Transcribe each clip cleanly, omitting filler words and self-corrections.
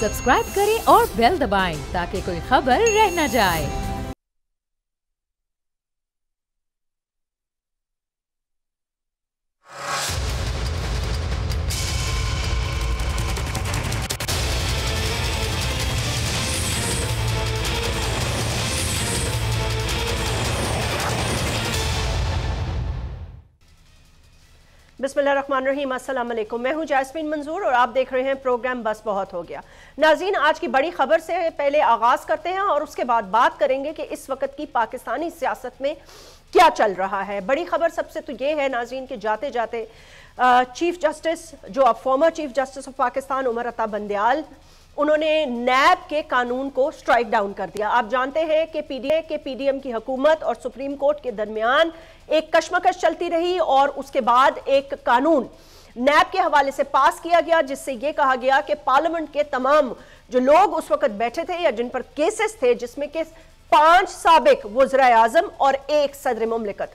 Subscribe करें और bell दबाएं ताकि कोई खबर रह न जाए। बिस्मिल्लाहिर्रहमानिर्रहीम, अस्सलाम वालेकुम। मैं हूं जैस्मीन मंजूर और आप देख रहे हैं प्रोग्राम बस बहुत हो गया। नाज़रीन, आज की बड़ी खबर से पहले आगाज़ करते हैं और उसके बाद बात करेंगे कि इस वक्त की पाकिस्तानी सियासत में क्या चल रहा है। बड़ी खबर सबसे तो ये है नाज़रीन कि जाते जाते चीफ जस्टिस, जो अब former chief justice of Pakistan Umar Ata Bandial, उन्होंने नैब के कानून को स्ट्राइक डाउन कर दिया। आप जानते हैं कि पीडीएम की हुकूमत और सुप्रीम कोर्ट के दरमियान एक कशमकश चलती रही और उसके बाद एक कानून नैब के हवाले से पास किया गया जिससे यह कहा गया कि पार्लियामेंट के तमाम जो लोग उस वक्त बैठे थे या जिन पर केसेस थे, जिसमें के 5 साबिक वज़ीर-ए-आज़म और 1 सदर मुमलिकत,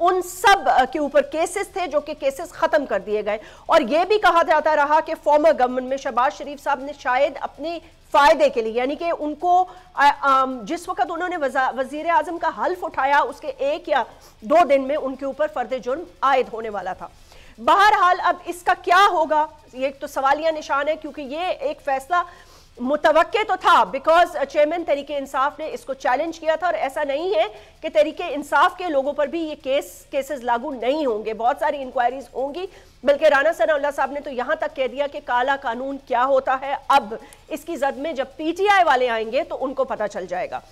उन सब के ऊपर केसेस थे जो कि केसेस खत्म कर दिए गए। और यह भी कहा जाता रहा कि फॉर्मर गवर्नमेंट में शहबाज शरीफ साहब ने शायद अपने फायदे के लिए, यानी कि उनको जिस वक्त उन्होंने वजीर आजम का हल्फ उठाया उसके 1 या 2 दिन में उनके ऊपर फर्द जुर्म आयद होने वाला था। बहरहाल अब इसका क्या होगा, ये तो सवालिया निशान है, क्योंकि ये एक फैसला मुतवक्के तो था, बिकॉज चेयरमैन तहरीके इंसाफ ने इसको चैलेंज किया था। और ऐसा नहीं है कि तहरीके इंसाफ के लोगों पर भी ये केसेस लागू नहीं होंगे, बहुत सारी इंक्वायरीज होंगी। बल्कि राना सनाउल्लाह साहब ने तो यहां तक कह दिया कि काला कानून क्या होता है अब इसकी जद में जब पीटीआई वाले आएंगे तो उनको पता चल जाएगा।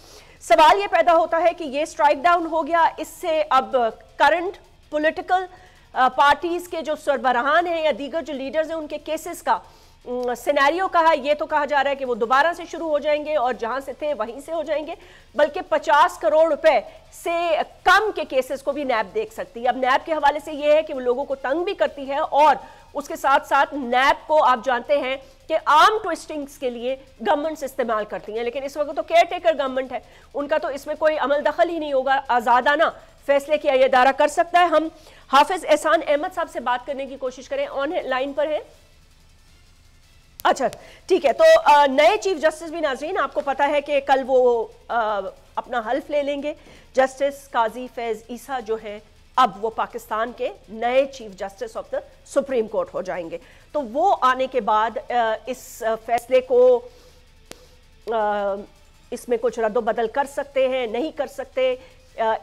सवाल ये पैदा होता है कि ये स्ट्राइक डाउन हो गया, इससे अब करंट पॉलिटिकल पार्टीज के जो सरबराहान हैं या दीगर जो लीडर्स हैं उनके केसेस का सिनेरियो कहा, ये तो कहा जा रहा है कि वो दोबारा से शुरू हो जाएंगे और जहां से थे वहीं से हो जाएंगे, बल्कि 50 करोड़ रुपए से कम के केसेस को भी नैब देख सकती है। अब नैब के हवाले से ये है कि वो लोगों को तंग भी करती है और उसके साथ साथ नैब को आप जानते हैं कि आर्म ट्विस्टिंग्स के लिए गवर्नमेंट्स इस्तेमाल करती हैं, लेकिन इस वक्त तो केयर टेकर गवर्नमेंट है, उनका तो इसमें कोई अमल दखल ही नहीं होगा, आजादाना फैसले किया ये दायरा कर सकता है। हम हाफिज एहसान अहमद साहब से बात करने की कोशिश करें, ऑन लाइन पर है। अच्छा ठीक है, तो नए चीफ जस्टिस भी नाज़रीन आपको पता है कि कल वो अपना हल्फ ले लेंगे। जस्टिस काजी फैज ईसा जो है अब वो पाकिस्तान के नए chief justice of the supreme court हो जाएंगे। तो वो आने के बाद इस फैसले को इसमें कुछ रद्दोबदल कर सकते हैं, नहीं कर सकते।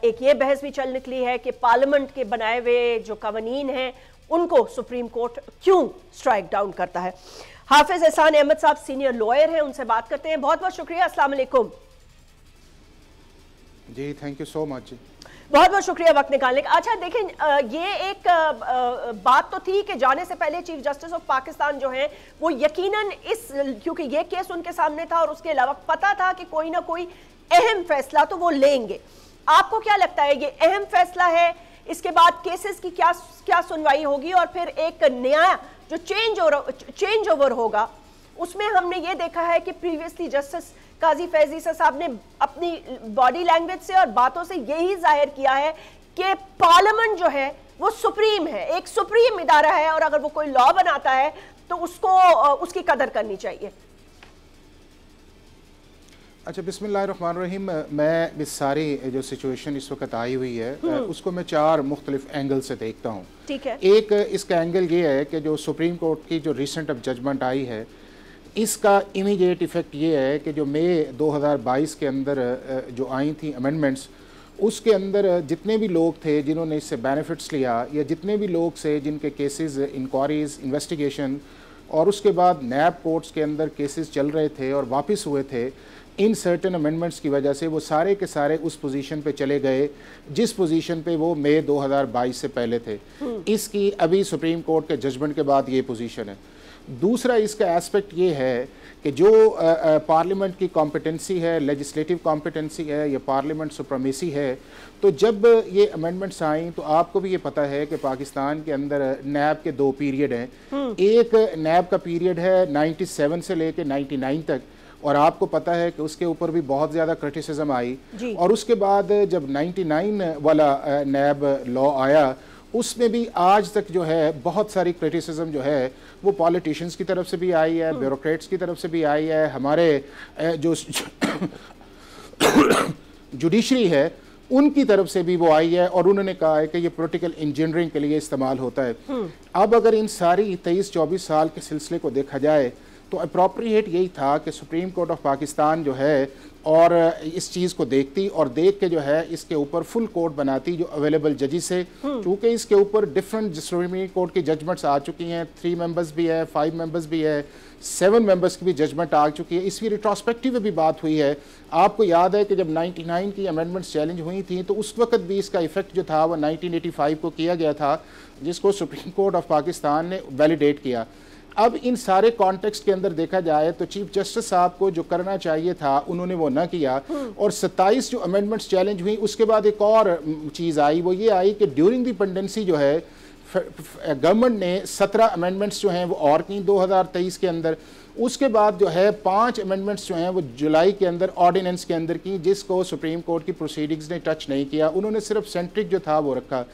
एक ये बहस भी चल निकली है कि पार्लियामेंट के बनाए हुए जो कानून हैं उनको सुप्रीम कोर्ट क्यों स्ट्राइक डाउन करता है। हाफिज एहसान अहमद साहब सीनियर लॉयर हैं, उनसे बात करते हैं। बहुत बहुत शुक्रिया, अस्सलाम वालेकुम। जी थैंक यू सो मच। बहुत बहुत शुक्रिया वक्त निकालने का। अच्छा देखें, ये एक बात तो थी कि जाने से पहले चीफ जस्टिस ऑफ पाकिस्तान जो है वो यकीनन क्योंकि ये केस उनके सामने था और उसके अलावा पता था कि कोई ना कोई अहम फैसला तो वो लेंगे। आपको क्या लगता है ये अहम फैसला है, इसके बाद केसेस की क्या सुनवाई होगी और फिर एक नया जो चेंज ओवर होगा, उसमें हमने ये देखा है कि प्रीवियसली जस्टिस काजी फैज ईसा साहब ने अपनी बॉडी लैंग्वेज से और बातों से यही जाहिर किया है कि पार्लियामेंट जो है वो सुप्रीम है, एक सुप्रीम इदारा है और अगर वो कोई लॉ बनाता है तो उसको उसकी कदर करनी चाहिए। अच्छा बिस्मिल्लाहिर्रहमानिर्रहीम, मैं इस सारी जो सिचुएशन इस वक्त आई हुई है उसको मैं 4 मुख्तलिफ एंगल से देखता हूँ। ठीक है। एक इसका एंगल ये है कि जो सुप्रीम कोर्ट की जो रिसेंट अब जजमेंट आई है इसका इमीडिएट इफ़ेक्ट ये है कि जो मई 2022 के अंदर जो आई थी अमेंडमेंट्स, उसके अंदर जितने भी लोग थे जिन्होंने इससे बेनिफिट्स लिया या जितने भी लोग से जिनके केसेस इंक्वायरीज इन्वेस्टिगेशन और उसके बाद नैब कोर्ट्स के अंदर केसेस चल रहे थे और वापस हुए थे, इन सर्टन अमेंडमेंट्स की वजह से वो सारे के सारे उस पोजीशन पे चले गए जिस पोजीशन पे वो मई 2022 से पहले थे। इसकी अभी सुप्रीम कोर्ट के जजमेंट के बाद ये पोजीशन है। दूसरा इसका एस्पेक्ट ये है कि जो पार्लियामेंट की कॉम्पिटेंसी है, लेजिस्लेटिव कॉम्पिटेंसी है या पार्लियामेंट सुप्रीमेसी है, तो जब ये अमेंडमेंट्स आई तो आपको भी ये पता है कि पाकिस्तान के अंदर नैब के 2 पीरियड हैं। एक नैब का पीरियड है 97 से लेके 99 तक और आपको पता है कि उसके ऊपर भी बहुत ज़्यादा क्रिटिसिज्म आई और उसके बाद जब 99 वाला नैब लॉ आया उसमें भी आज तक जो है बहुत सारी क्रिटिसिज्म जो है वो पॉलिटिशियंस की तरफ से भी आई है, ब्यूरोक्रेट्स की तरफ से भी आई है, हमारे जो जुडिशरी है उनकी तरफ से भी वो आई है, और उन्होंने कहा है कि ये पॉलिटिकल इंजीनियरिंग के लिए इस्तेमाल होता है। अब अगर इन सारी 23-24 साल के सिलसिले को देखा जाए तो अप्रोप्रिएट यही था कि सुप्रीम कोर्ट ऑफ पाकिस्तान जो है और इस चीज़ को देखती और देख के जो है इसके ऊपर फुल कोर्ट बनाती जो अवेलेबल जजेस है, क्योंकि इसके ऊपर डिफरेंट सुप्रीम कोर्ट की जजमेंट्स आ चुकी हैं, 3 मेंबर्स भी है, 5 मेंबर्स भी है, 7 मेंबर्स की भी जजमेंट आ चुकी है। इसकी रिट्रोस्पेक्टिव में भी बात हुई है। आपको याद है कि जब 99 की अमेंडमेंट्स चैलेंज हुई थी तो उस वक्त भी इसका इफेक्ट जो था वो 1985 को किया गया था, जिसको सुप्रीम कोर्ट ऑफ पाकिस्तान ने वैलिडेट किया। अब इन सारे कॉन्टेक्स्ट के अंदर देखा जाए तो चीफ जस्टिस साहब को जो करना चाहिए था उन्होंने वो न किया, और 27 जो अमेंडमेंट्स चैलेंज हुई उसके बाद एक और चीज़ आई, वो ये आई कि ड्यूरिंग द पेंडेंसी जो है गवर्नमेंट ने 17 अमेंडमेंट्स जो हैं वो और की 2023 के अंदर। उसके बाद जो है 5 अमेंडमेंट्स जो हैं वो जुलाई के अंदर ऑर्डिनेंस के अंदर की, जिसको सुप्रीम कोर्ट की प्रोसीडिंग्स ने टच नहीं किया, उन्होंने सिर्फ सेंट्रिक जो था वो रखा।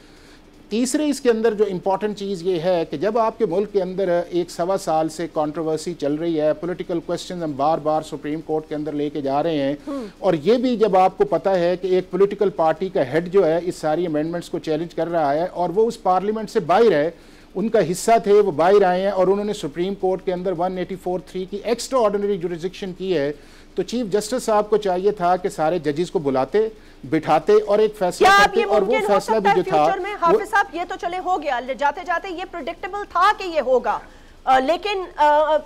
तीसरे इसके अंदर जो इम्पॉर्टेंट चीज़ ये है कि जब आपके मुल्क के अंदर 1-1.25 साल से कंट्रोवर्सी चल रही है, पॉलिटिकल क्वेश्चन हम बार बार सुप्रीम कोर्ट के अंदर लेके जा रहे हैं, और ये भी जब आपको पता है कि एक पॉलिटिकल पार्टी का हेड जो है इस सारी अमेंडमेंट्स को चैलेंज कर रहा है और वो उस पार्लियामेंट से बाहर है, उनका हिस्सा थे, वो बाहर आए हैं और उन्होंने सुप्रीम कोर्ट के अंदर 184(3) की एक्स्ट्रा ऑर्डिनरी जुरिसडिक्शन की है, तो चीफ जस्टिस साहब को चाहिए था कि सारे जजेस को बुलाते, बिठाते और एक फैसला करते, और वो फैसला भी जो था हाफिज साहब ये तो चले हो गया, जाते जाते ये प्रेडिक्टेबल था कि ये होगा, लेकिन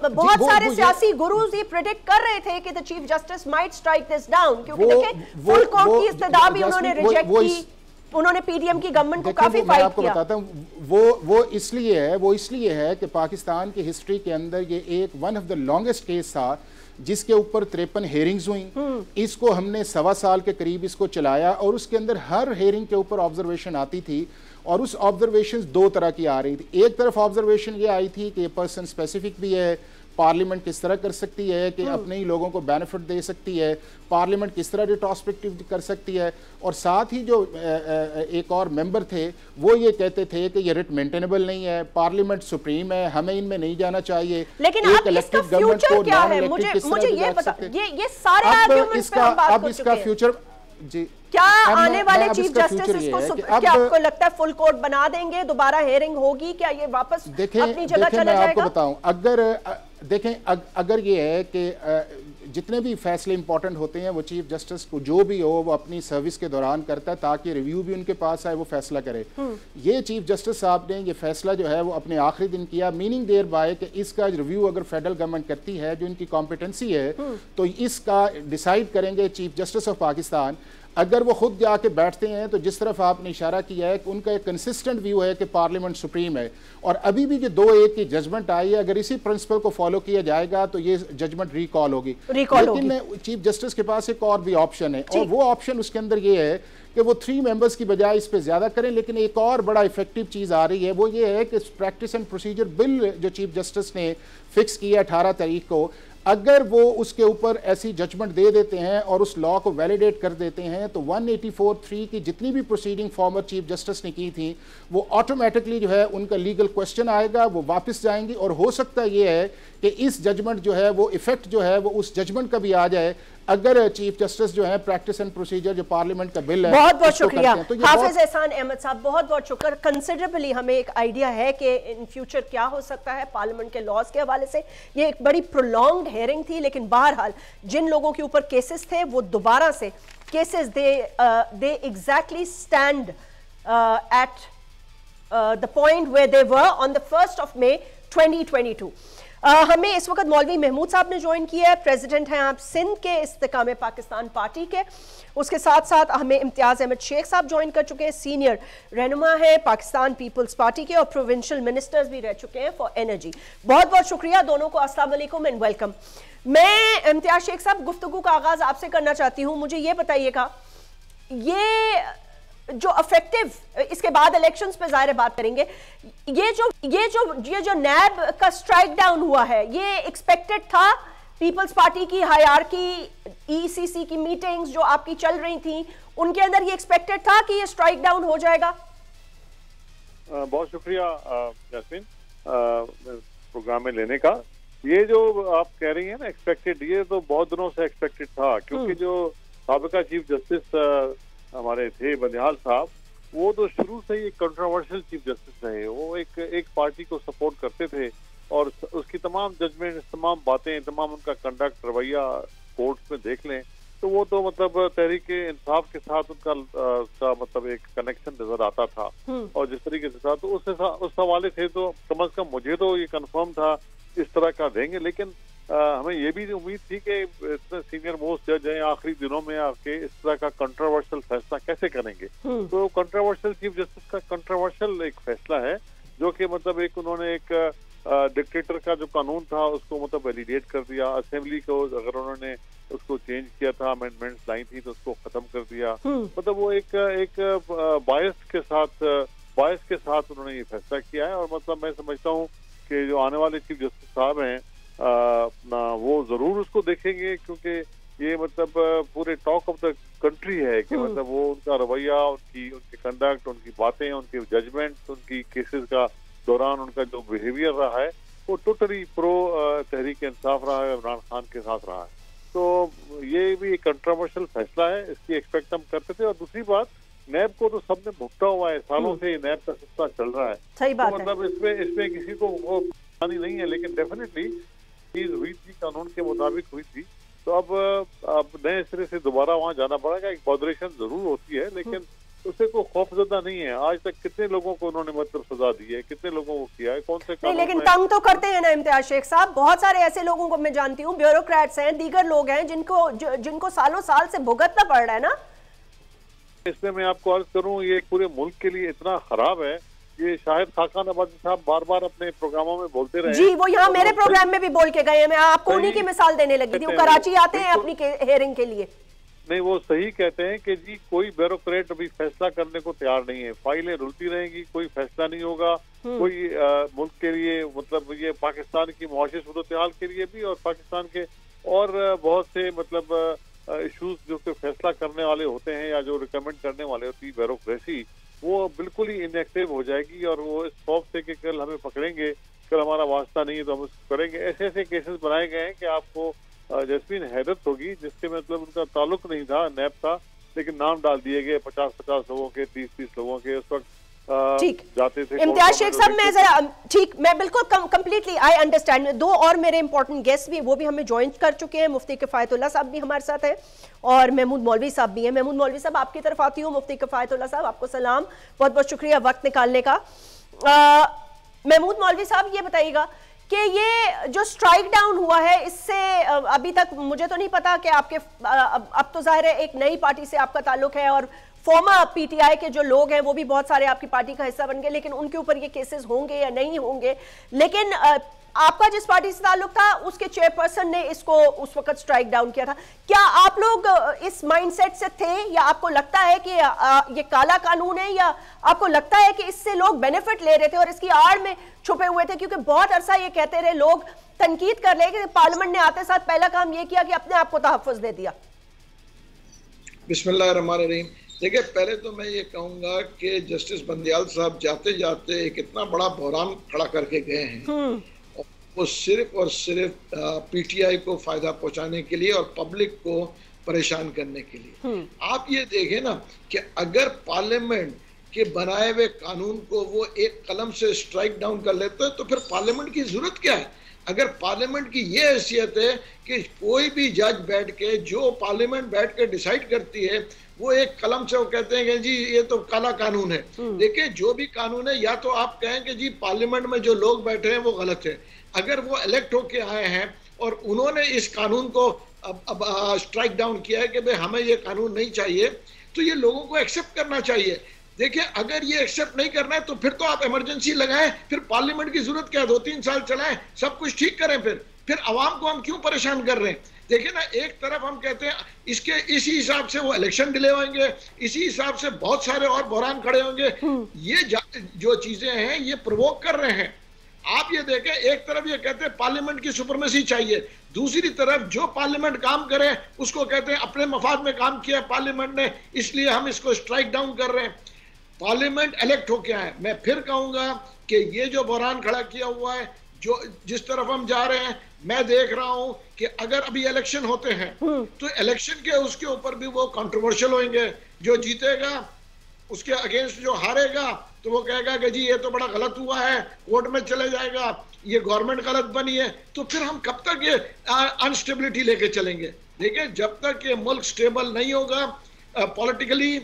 बहुत सारे सियासी गुरुज ये प्रेडिक्ट कर रहे थे कि the chief justice might strike this down, क्योंकि देखें फुल कोर्ट की इस्तदा भी उन्होंने रिजेक्ट की, उन्होंने पीडीएम की गवर्नमेंट को काफी फाइट किया। आपको बताता हूं वो इसलिए है कि पाकिस्तान की हिस्ट्री के अंदर ये एक one of the longest case था जिसके ऊपर 53 हेयरिंग्स हुई। इसको हमने 1.25 साल के करीब इसको चलाया, और उसके अंदर हर हेयरिंग के ऊपर ऑब्जर्वेशन आती थी, और उस ऑब्जर्वेशन 2 तरह की आ रही थी। एक तरफ ऑब्जर्वेशन ये आई थी कि ये पर्सन स्पेसिफिक भी है, पार्लियामेंट किस तरह कर सकती है कि अपने ही लोगों को बेनिफिट दे सकती है, पार्लियामेंट किस तरह रिट्रोस्पेक्टिव कर सकती है, और साथ ही जो एक और मेंबर थे वो ये कहते थे कि ये रिट मेंटेनेबल नहीं है, पार्लियामेंट सुप्रीम है, हमें इनमें नहीं जाना चाहिए। लेकिन एक इलेक्टेड गवर्नमेंट को नॉन इलेक्टेड किस तरह ये बता, ये सारे आर्गुमेंट्स पे हम बात कर चुके हैं। अब इसका फ्यूचर जी क्या आने वाले चीफ जस्टिस इसको क्या आपको लगता है फुल कोर्ट बना देंगे, दोबारा हेयरिंग होगी, क्या ये वापस अपनी जगह चला जाएगा? मैं आपको बताऊं, अगर ये है कि जितने भी फैसले इंपॉर्टेंट होते हैं वो चीफ जस्टिस को जो भी हो वो अपनी सर्विस के दौरान करता है, ताकि रिव्यू भी उनके पास आए, वो फैसला करे। ये चीफ जस्टिस साहब ने ये फैसला जो है वो अपने आखिरी दिन किया, मीनिंग देयर बाय कि इसका रिव्यू अगर फेडरल गवर्नमेंट करती है, जो इनकी कॉम्पिटेंसी है, तो इसका डिसाइड करेंगे चीफ जस्टिस ऑफ पाकिस्तान। अगर वो खुद जाके बैठते हैं तो जिस तरफ आपने इशारा किया है कि उनका एक कंसिस्टेंट व्यू है कि पार्लियामेंट सुप्रीम है, और अभी भी जो 2-1 की जजमेंट आई है, अगर इसी प्रिंसिपल को फॉलो किया जाएगा तो ये जजमेंट रिकॉल होगी। लेकिन चीफ जस्टिस के पास एक और भी ऑप्शन है, और वो ऑप्शन उसके अंदर ये है कि वो 3 मेंबर्स की बजाय इस पे ज्यादा करें। लेकिन एक और बड़ा इफेक्टिव चीज आ रही है, वो ये है कि प्रैक्टिस एंड प्रोसीजर बिल जो चीफ जस्टिस ने फिक्स किया 18 तारीख को, अगर वो उसके ऊपर ऐसी जजमेंट दे देते हैं और उस लॉ को वैलिडेट कर देते हैं, तो 184(3) की जितनी भी प्रोसीडिंग फॉर्मर चीफ जस्टिस ने की थी वो ऑटोमेटिकली जो है उनका लीगल क्वेश्चन आएगा, वो वापस जाएंगी, और हो सकता ये है कि इस जजमेंट जो है वो इफेक्ट जो है वो उस जजमेंट का भी आ जाए, अगर चीफ जस्टिस जो है प्रैक्टिस एंड प्रोसीजर जो पार्लियामेंट का बिल है। बहुत बहुत शुक्रिया हाफिज एहसान अहमद साहब, बहुत बहुत शुक्र। कंसिडरेबली हमें एक आइडिया है कि इन फ्यूचर क्या हो सकता है पार्लियामेंट के लॉज के हवाले से। ये एक बड़ी प्रोलॉन्ग्ड हेयरिंग थी, लेकिन बहरहाल जिन लोगों के ऊपर केसेस थे वो दोबारा से cases they exactly stand at the point where they were on the 1 May 2022। हमें इस वक्त मौलवी महमूद साहब ने ज्वाइन किया है, प्रेसिडेंट हैं आप सिंध के इस्तेकाम पाकिस्तान पार्टी के। उसके साथ साथ हमें इम्तियाज अहमद शेख साहब ज्वाइन कर चुके हैं, सीनियर रहनुमा है पाकिस्तान पीपल्स पार्टी के और प्रोविंशियल मिनिस्टर्स भी रह चुके हैं फॉर एनर्जी। बहुत बहुत शुक्रिया दोनों को, अस्सलाम वालेकुम एंड वेलकम। मैं इम्तियाज शेख साहब गुफ्तगू का आगाज आपसे करना चाहती हूँ, मुझे ये बताइएगा, ये जो अफेक्टिव, इसके बाद इलेक्शंस पे ज़ाहिर बात करेंगे, ये जो नैब का स्ट्राइक डाउन हुआ है, ये एक्सपेक्टेड था? पीपल्स पार्टी की हायरार्की, ईसीसी की मीटिंग्स जो आपकी चल रही थी, उनके अंदर ये एक्सपेक्टेड था कि ये स्ट्राइक डाउन हो जाएगा? बहुत शुक्रिया जैस्मिन प्रोग्राम में लेने का। ये जो आप कह रही हैं ना एक्सपेक्टेड, ये तो बहुत दिनों से एक्सपेक्टेड था, क्योंकि जो साबिका चीफ जस्टिस हमारे थे बंदियाल साहब, वो तो शुरू से ही कंट्रोवर्शियल चीफ जस्टिस रहे। वो एक पार्टी को सपोर्ट करते थे और उसकी तमाम जजमेंट, तमाम बातें, तमाम उनका कंडक्ट, रवैया कोर्ट में देख लें तो वो तो मतलब तहरीक इंसाफ के साथ उनका मतलब एक कनेक्शन नजर आता था। और जिस तरीके से था तो उस हवाले से तो कम अज कम मुझे तो ये कंफर्म था इस तरह का देंगे। लेकिन हमें ये भी उम्मीद थी कि इतने सीनियर मोस्ट जज हैं, आखिरी दिनों में आके इस तरह का कंट्रोवर्शियल फैसला कैसे करेंगे। तो कंट्रोवर्शियल चीफ जस्टिस का कंट्रोवर्शियल एक फैसला है जो कि मतलब एक उन्होंने एक डिक्टेटर का जो कानून था उसको मतलब वैलिडेट कर दिया। असेंबली को अगर उन्होंने उसको चेंज किया था, अमेंडमेंट्स लाई थी तो उसको खत्म कर दिया। मतलब वो एक बायस के साथ उन्होंने ये फैसला किया है। और मतलब मैं समझता हूँ कि जो आने वाले चीफ जस्टिस साहब हैं वो जरूर उसको देखेंगे, क्योंकि ये मतलब पूरे टॉक ऑफ द कंट्री है कि मतलब वो उनका रवैया, उनकी कंडक्ट, उनकी बातें, उनके जजमेंट, उनकी केसेस का दौरान उनका जो बिहेवियर रहा है वो टोटली प्रो तहरीक इंसाफ रहा है, इमरान खान के साथ रहा है। तो ये भी एक कंट्रोवर्शियल फैसला है, इसकी एक्सपेक्ट हम करते थे। और दूसरी बात, नैब को तो सबने भुगता हुआ है, सालों से नैब का सिलसिला चल रहा है। सही बात तो मतलब इसमें किसी को वो परेशानी नहीं है, लेकिन डेफिनेटली चीज हुई थी, कानून के मुताबिक हुई थी। तो अब नए सिरे से दोबारा वहाँ जाना पड़ेगा। एक बॉदरेशन जरूर होती है, लेकिन उसे कोई खौफजदा नहीं है। आज तक कितने लोगों को उन्होंने मतलब सजा दी है, कितने लोगों को किया है, कौन से नहीं, लेकिन तंग तो करते हैं ना इम्तियाज शेख साहब। बहुत सारे ऐसे लोगों को मैं जानती हूँ, ब्यूरोक्रेट्स हैं, दीगर लोग हैं जिनको सालों साल से भुगतना पड़ रहा है ना। इसमें मैं आपको अर्ज करूँ, ये पूरे मुल्क के लिए इतना खराब है। ये शाहिद खाकान आबादी साहब बार बार अपने प्रोग्रामों में बोलते रहे जी, वो यहाँ मेरे प्रोग्राम में भी बोल के गए हैं। मैं आपको उन्हीं की मिसाल देने लगी थी। वो कराची आते हैं अपनी हेयरिंग के लिए। नहीं, वो सही कहते हैं कि जी कोई ब्यूरोक्रेट अभी फैसला करने को तैयार नहीं है, फाइलें रुलती रहेंगी, कोई फैसला नहीं होगा। कोई मुल्क के लिए मतलब ये पाकिस्तान की मुआशी सूरत-ए-हाल के लिए भी और पाकिस्तान के और बहुत से मतलब इश्यूज जो कि फैसला करने वाले होते हैं या जो रिकमेंड करने वाले होती है ब्यूरोक्रेसी, वो बिल्कुल ही इनएक्टिव हो जाएगी। और वो इस खौफ से कि कल हमें पकड़ेंगे, कल हमारा वास्ता नहीं है तो हम उसको करेंगे। ऐसे ऐसे केसेस बनाए गए हैं कि आपको जैस्मिन हैरत होगी, जिसके मतलब उनका ताल्लुक नहीं था नैब का, लेकिन नाम डाल दिए गए 50-50 लोगों के, 30-30 लोगों के। उस वक्त ठीक जाते थे इम्तियाज शेख साहब। मैं जरा ठीक, मैं बिल्कुल कंप्लीटली आई अंडरस्टैंड। दो और मेरे इंपॉर्टेंट गेस्ट भी वो भी हमें ज्वाइन कर चुके हैं। मुफ्ती किफायतुल्लाह साहब भी हमारे साथ हैं और महमूद मौलवी साहब भी हैं। महमूद मौलवी साहब, आपकी तरफ आती हूँ। मुफ्ती किफायतुल्लाह साहब, आपको सलाम, बहुत बहुत शुक्रिया वक्त निकालने का। महमूद मौलवी साहब, ये बताइएगा कि ये जो स्ट्राइक डाउन हुआ है, इससे अभी तक मुझे तो नहीं पता कि आपके अब तो जाहिर है एक नई पार्टी से आपका ताल्लुक है और फॉर्मर पीटीआई के जो लोग हैं वो भी बहुत सारे आपकी पार्टी का हिस्सा बन गए, लेकिन उनके ऊपर ये केसेस होंगे या नहीं होंगे। लेकिन आपका जिस पार्टी से ताल्लुक था उसके चेयरपर्सन ने इसको उस वक्त स्ट्राइक डाउन किया था। क्या आप लोग इस माइंडसेट से थे या आपको लगता है कि ये काला कानून है, या आपको लगता है कि इससे लोग बेनिफिट ले रहे थे और इसकी आड़ में छुपे हुए थे? क्योंकि बहुत अरसा ये कहते रहे लोग, तनकीद कर रहे कि पार्लियामेंट ने आते साथ पहला काम ये किया कि अपने आप को तहफ़्फ़ुज़ दे दिया। बिस्मिल्लाहिर्रहमानिर्रहीम। देखिए, पहले तो मैं ये कहूँगा कि जस्टिस बंदियाल साहब जाते जाते एक इतना बड़ा बहरान खड़ा करके गए हैं, वो सिर्फ और सिर्फ पीटीआई को फायदा पहुंचाने के लिए और पब्लिक को परेशान करने के लिए। आप ये देखें ना कि अगर पार्लियामेंट के बनाए हुए कानून को वो एक कलम से स्ट्राइक डाउन कर लेते हैं तो फिर पार्लियामेंट की जरूरत क्या है? अगर पार्लियामेंट की ये हैसियत है कि कोई भी जज बैठ के, जो पार्लियामेंट बैठ के डिसाइड करती है, वो एक कलम से वो कहते हैं कि जी ये तो काला कानून है। देखिए, जो भी कानून है, या तो आप कहें कि जी पार्लियामेंट में जो लोग बैठे हैं वो गलत है। अगर वो इलेक्ट होके आए हैं और उन्होंने इस कानून को अब स्ट्राइक डाउन किया है कि भाई हमें ये कानून नहीं चाहिए, तो ये लोगों को एक्सेप्ट करना चाहिए। देखिए, अगर ये एक्सेप्ट नहीं करना है तो फिर तो आप इमरजेंसी लगाएं, फिर पार्लियामेंट की जरूरत क्या है, 2-3 साल चलाएं, सब कुछ ठीक करें। फिर आवाम को हम क्यों परेशान कर रहे हैं? देखिए ना, एक तरफ हम कहते हैं इसी हिसाब से वो इलेक्शन डिले होंगे, इसी हिसाब से बहुत सारे और बहरान खड़े होंगे। ये जो चीजें हैं ये प्रोवोक कर रहे हैं। आप ये देखें, एक तरफ ये कहते हैं पार्लियामेंट की सुपरमेसी चाहिए, दूसरी तरफ जो पार्लियामेंट काम करे उसको कहते हैं अपने मफाद में काम किया पार्लियामेंट ने, इसलिए हम इसको स्ट्राइक डाउन कर रहे हैं। पार्लियामेंट इलेक्ट होके आए। मैं फिर कहूंगा कि ये जो बहरान खड़ा किया हुआ है, जो जिस तरफ हम जा रहे हैं, मैं देख रहा हूं कि अगर अभी इलेक्शन होते हैं तो इलेक्शन के उसके ऊपर भी वो कंट्रोवर्शियल होंगे। जो जीतेगा उसके अगेंस्ट जो हारेगा तो वो कहेगा कि जी ये तो बड़ा गलत हुआ है, कोर्ट में चले जाएगा, ये गवर्नमेंट गलत बनी है। तो फिर हम कब तक ये अनस्टेबिलिटी लेके चलेंगे? देखिए, जब तक ये मुल्क स्टेबल नहीं होगा पॉलिटिकली,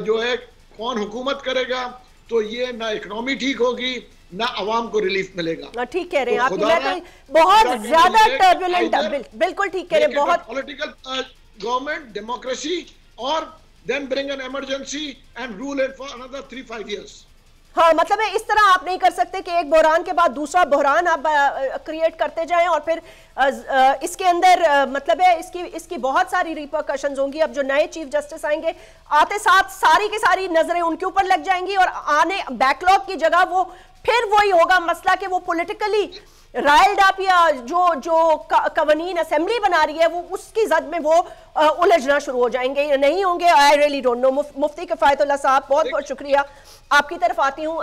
जो है कौन हुकूमत करेगा, तो ये ना इकोनॉमी ठीक होगी ना आवाम को रिलीफ मिलेगा। ठीक कह रहे हैं आप, तो बहुत ज्यादा टर्बुलेंट, बिल्कुल ठीक कह रहे हैं, बहुत पॉलिटिकल गवर्नमेंट, डेमोक्रेसी, और then bring an emergency and rule it for another 3-5 years. हाँ, मतलब है इस तरह आप नहीं कर सकते कि एक बहरान के बाद दूसरा बहरान आप क्रिएट करते जाएं और फिर इसके अंदर मतलब है इसकी बहुत सारी रिपरकशंस होंगी। अब जो नए चीफ जस्टिस आएंगे, आते साथ सारी की सारी नजरें उनके ऊपर लग जाएंगी और आने बैकलॉग की जगह वो फिर वही होगा मसला कि वो पॉलिटिकली राइल्ड अप या जो कवानीन असेंबली बना रही है वो उसकी जद में वो उलझना शुरू हो जाएंगे या नहीं होंगे। I really don't know. Mufti Kifayatullah साहब, बहुत बहुत शुक्रिया। आपकी तरफ आती हूँ,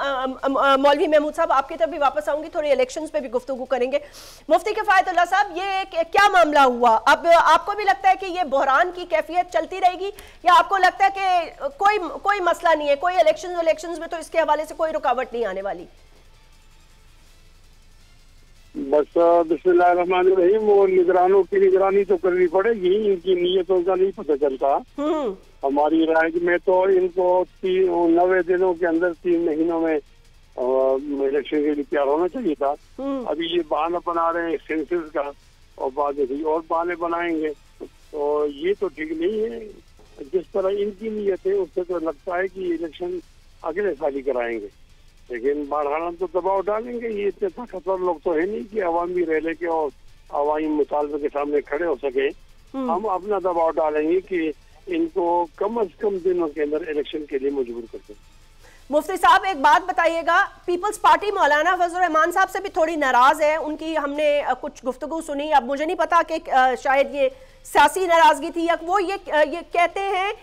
मौलवी महमूद साहब आपकी तरफ भी वापस आऊंगी, थोड़ी इलेक्शंस पे भी गुफ्तगू करेंगे। मुफ्ती किफायतुल्लाह साहब, ये क्या मामला हुआ? अब आपको भी लगता है कि ये बहरान की कैफियत चलती रहेगी या आपको लगता है कि कोई मसला नहीं है, कोई इलेक्शंस में तो इसके हवाले से कोई रुकावट नहीं आने वाली? बस बिस्मिल्लाहिर्रहमानिर्रहीम, वो निगरानों की निगरानी तो करनी पड़ेगी, इनकी नीयतों का नहीं पता चलता। हमारी राय में तो इनको 90 दिनों के अंदर 3 महीनों में इलेक्शन के लिए तैयार होना चाहिए था। अभी ये बहाना बना रहे हैं सेंसस का और बाद में और बहाने बनाएंगे, तो ये तो ठीक नहीं है। जिस तरह इनकी नीयत है उससे तो लगता है कि इलेक्शन अगले साल ही कराएंगे, लेकिन बहरहाल तो दबाव डालेंगे। ये इतने ताकतवर लोग तो है नहीं कि अवामी रैली के और अवामी मुतालबे के सामने खड़े हो सके। हम अपना दबाव डालेंगे कि इनको कम से कम दिनों के अंदर इलेक्शन के लिए मजबूर कर दें। मुफ्ती साहब, एक बात बताइएगा, पीपल्स पार्टी मौलाना फजल रहमान साहब से भी थोड़ी नाराज है, उनकी हमने कुछ गुफ्तगू सुनी। अब मुझे नहीं पता कि शायद ये सियासी नाराजगी थी या वो ये कहते हैं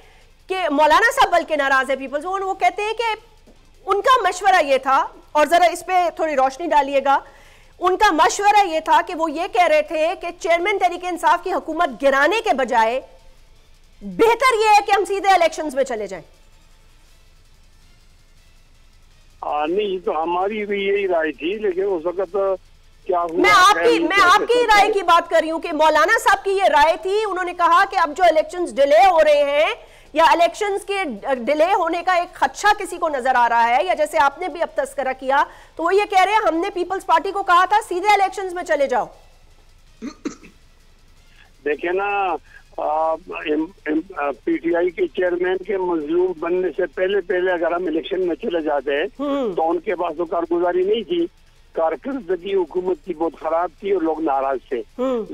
कि मौलाना साहब बल्कि नाराज है पीपल्स, वो कहते हैं कि उनका मशवरा ये था, और जरा इस पे थोड़ी रोशनी डालिएगा, उनका मशवरा ये था कि वो ये कह रहे थे कि चेयरमैन तहरीक इंसाफ की हुकूमत गिराने के बजाय बेहतर ये है कि हम सीधे इलेक्शंस में चले जाएं। नहीं, तो हमारी भी यही राय थी, लेकिन उस वक्त क्या हुआ, मैं आपकी राय की बात कर रही हूं कि मौलाना साहब की ये राय थी। उन्होंने कहा कि अब जो इलेक्शंस डिले हो रहे हैं या इलेक्शंस के डिले होने का एक खदशा किसी को नजर आ रहा है, या जैसे आपने भी अब तस्करा किया, तो वो ये कह रहे हैं हमने पीपल्स पार्टी को कहा था सीधे इलेक्शंस में चले जाओ। देखिए ना, पीटीआई के चेयरमैन के मजलूम बनने से पहले अगर हम इलेक्शन में चले जाते हैं तो उनके पास तो कारगुजारी नहीं थी, कारकर्दगी हुकूमत की बहुत खराब थी और लोग नाराज थे।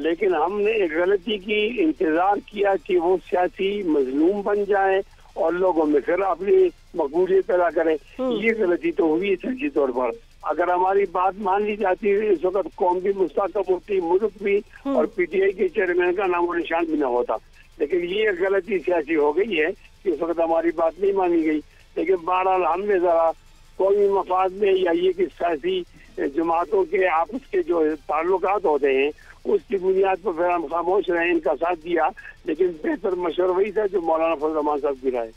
लेकिन हमने एक गलती की, इंतजार किया कि वो सियासी मजलूम बन जाए और लोगों में फिर अपनी मकबूलियत पैदा करें। ये गलती तो हुई है सियासी तौर पर। अगर हमारी बात मान ली जाती है इस वक्त कौम भी मुस्तकबिल होती, मुल्क भी, और पीटीआई के चेयरमैन का नामो निशान भी न होता। लेकिन ये गलती सियासी हो गई है कि इस वक्त हमारी बात नहीं मानी गई। लेकिन बहरहाल हमने जरा कौमी मफाद में या ये कि सियासी जमातों के आपस के जो ताल्लुकात होते हैं उसकी बुनियाद पर फिर हम खामोश रहे, इनका साथ दिया। लेकिन बेहतर मशवरा वही था जो मौलाना फजल रहमान साहब की राय।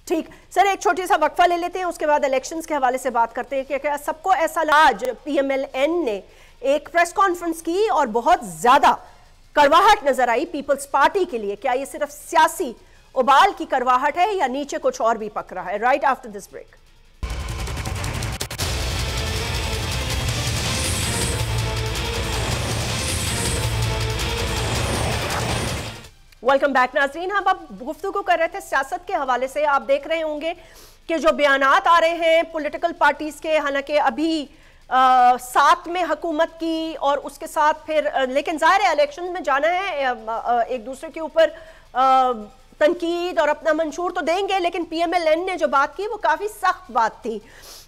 ठीक सर, एक छोटी सा वक्फा ले लेते हैं, उसके बाद इलेक्शंस के हवाले से बात करते हैं कि क्या सबको ऐसा आज पीएमएलएन ने एक प्रेस कॉन्फ्रेंस की और बहुत ज्यादा कड़वाहट नजर आई पीपल्स पार्टी के लिए। क्या ये सिर्फ सियासी उबाल की कड़वाहट है या नीचे कुछ और भी पक रहा है? Right after this break. Welcome back नाज़रीन। हम अब गुफ्तगू कर रहे थे सियासत के हवाले से। आप देख रहे होंगे कि जो बयानात आ रहे हैं पॉलिटिकल पार्टीज के, हालांकि अभी साथ में हुकूमत की और उसके साथ फिर लेकिन जाहिर है इलेक्शन में जाना है, एक दूसरे के ऊपर तनकीद और अपना मंशूर तो देंगे। लेकिन पीएमएलएन ने जो बात की वो काफ़ी सख्त बात थी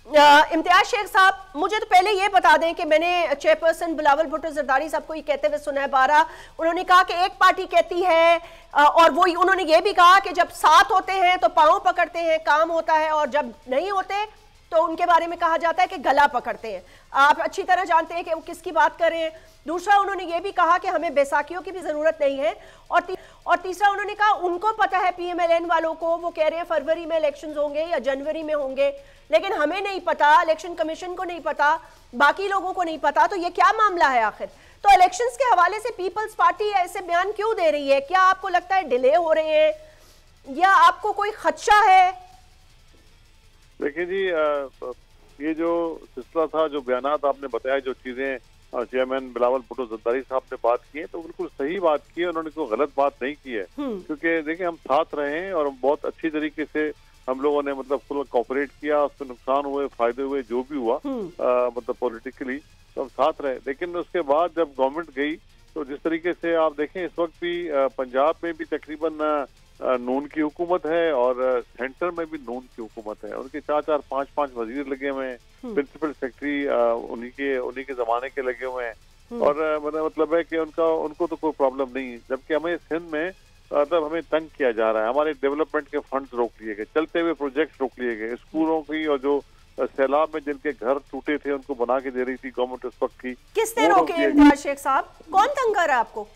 इम्तियाज शेख साहब, मुझे तो पहले ये बता दें कि मैंने चेयरपर्सन बिलावल भुट्टो जरदारी साहब को ये कहते हुए सुना है बारह, उन्होंने कहा कि एक पार्टी कहती है और वो उन्होंने ये भी कहा कि जब साथ होते हैं तो पांव पकड़ते हैं, काम होता है, और जब नहीं होते तो उनके बारे में कहा जाता है कि गला पकड़ते हैं। आप अच्छी तरह जानते हैं कि वो किसकी बात कर रहे हैं। दूसरा, उन्होंने ये भी कहा कि हमें बैसाखियों की भी जरूरत नहीं है, और तीसरा उन्होंने कहा उनको पता है PMLN वालों को, वो कह रहे हैं फरवरी में इलेक्शंस होंगे या जनवरी में होंगे, लेकिन हमें नहीं पता, इलेक्शन कमीशन को नहीं पता, बाकी लोगों को नहीं पता। तो ये क्या मामला है आखिर? तो इलेक्शंस के हवाले से पीपल्स पार्टी ऐसे बयान क्यों दे रही है? क्या आपको लगता है डिले हो रहे हैं या आपको कोई खदशा है? देखिए जी, ये जो सिलसिला था, जो बयानात आपने बताया, जो चीजें चेयरमैन बिलावल भुट्टो जरदारी साहब ने बात की है, तो बिल्कुल सही बात की है, उन्होंने कोई गलत बात नहीं की है। क्योंकि देखिए, हम साथ रहे हैं और बहुत अच्छी तरीके से हम लोगों ने मतलब फुल कोऑपरेट किया, उसमें नुकसान हुए, फायदे हुए, जो भी हुआ मतलब पॉलिटिकली, तो हम साथ रहे। लेकिन उसके बाद जब गवर्नमेंट गई, तो जिस तरीके से आप देखें, इस वक्त भी पंजाब में भी तकरीबन नून की हुकूमत है और सेंटर में भी नून की हुकूमत है। उनके 4-4, 5-5 वजीर लगे हुए हैं, प्रिंसिपल सेक्रेटरी उन्हीं के जमाने के लगे हुए हैं, और मतलब है कि उनको तो कोई प्रॉब्लम नहीं है। जबकि हमें सिंध में मतलब हमें तंग किया जा रहा है, हमारे डेवलपमेंट के फंड्स रोक लिए गए, चलते हुए प्रोजेक्ट्स रोक लिए गए, स्कूलों की, और जो सैलाब में जिनके घर टूटे थे उनको बना के दे रही थी गवर्नमेंट उस वक्त की। किसने रोके इम्तियाज शेख साहब? कौन तंग कर रहा है आपको?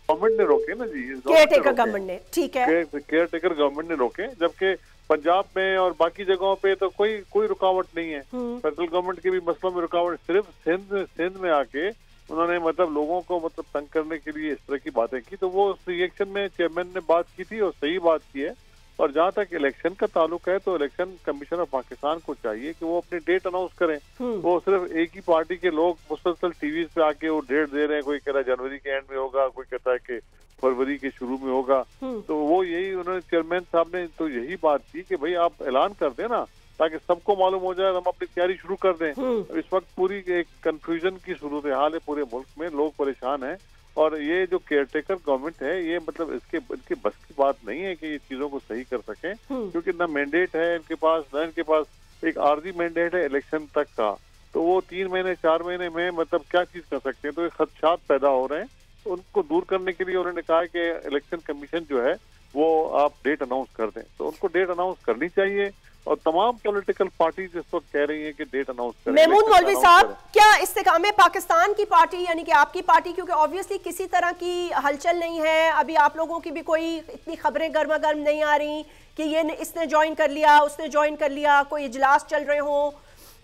गवर्नमेंट ने रोके ना जी, केयरटेकर गवर्नमेंट ने। ठीक है, केयरटेकर गवर्नमेंट ने रोके, जबकि पंजाब में और बाकी जगहों पे तो कोई रुकावट नहीं है। फेडरल गवर्नमेंट के भी मसलों में रुकावट, सिर्फ सिंध में आके उन्होंने मतलब लोगों को मतलब तंग करने के लिए इस तरह की बातें की। तो वो उस रिएक्शन में चेयरमैन ने बात की थी और सही बात की है। और जहाँ तक इलेक्शन का ताल्लुक है, तो इलेक्शन कमीशन ऑफ पाकिस्तान को चाहिए कि वो अपनी डेट अनाउंस करें। वो सिर्फ एक ही पार्टी के लोग मुसलसल टीवी पे आके वो डेट दे रहे हैं, कोई कह रहा है जनवरी के एंड में होगा, कोई कहता है कि फरवरी के शुरू में होगा। तो वो यही उन्होंने चेयरमैन साहब ने तो यही बात की कि भाई आप ऐलान कर दें ना, ताकि सबको मालूम हो जाए, हम अपनी तैयारी शुरू कर दें। इस वक्त पूरी एक कंफ्यूजन की सूरत हाल है पूरे मुल्क में, लोग परेशान हैं। और ये जो केयरटेकर गवर्नमेंट है, ये मतलब इनके बस की बात नहीं है कि ये चीजों को सही कर सकें, क्योंकि ना मैंडेट है इनके पास, ना इनके पास एक आर्जी मैंडेट है इलेक्शन तक का। तो वो 3 महीने 4 महीने में मतलब क्या चीज कर सकते हैं? तो ये खदशात पैदा हो रहे हैं, तो उनको दूर करने के लिए उन्होंने कहा कि इलेक्शन कमीशन जो है वो आप डेट अनाउंस कर दें। तो उनको डेट अनाउंस करनी चाहिए, और तमाम पॉलिटिकल पार्टी इस वक्त कह रही है कि डेट अनाउंस करें। महमूद मौलवी साहब, क्या इस्तेकाम पाकिस्तान की पार्टी यानी कि आपकी पार्टी, क्योंकि ऑब्वियसली किसी तरह की हलचल नहीं है, अभी आप लोगों की भी कोई इतनी खबरें गर्मा गर्म नहीं आ रही कि ये इसने ज्वाइन कर लिया, उसने ज्वाइन कर लिया, कोई इजलास चल रहे हो,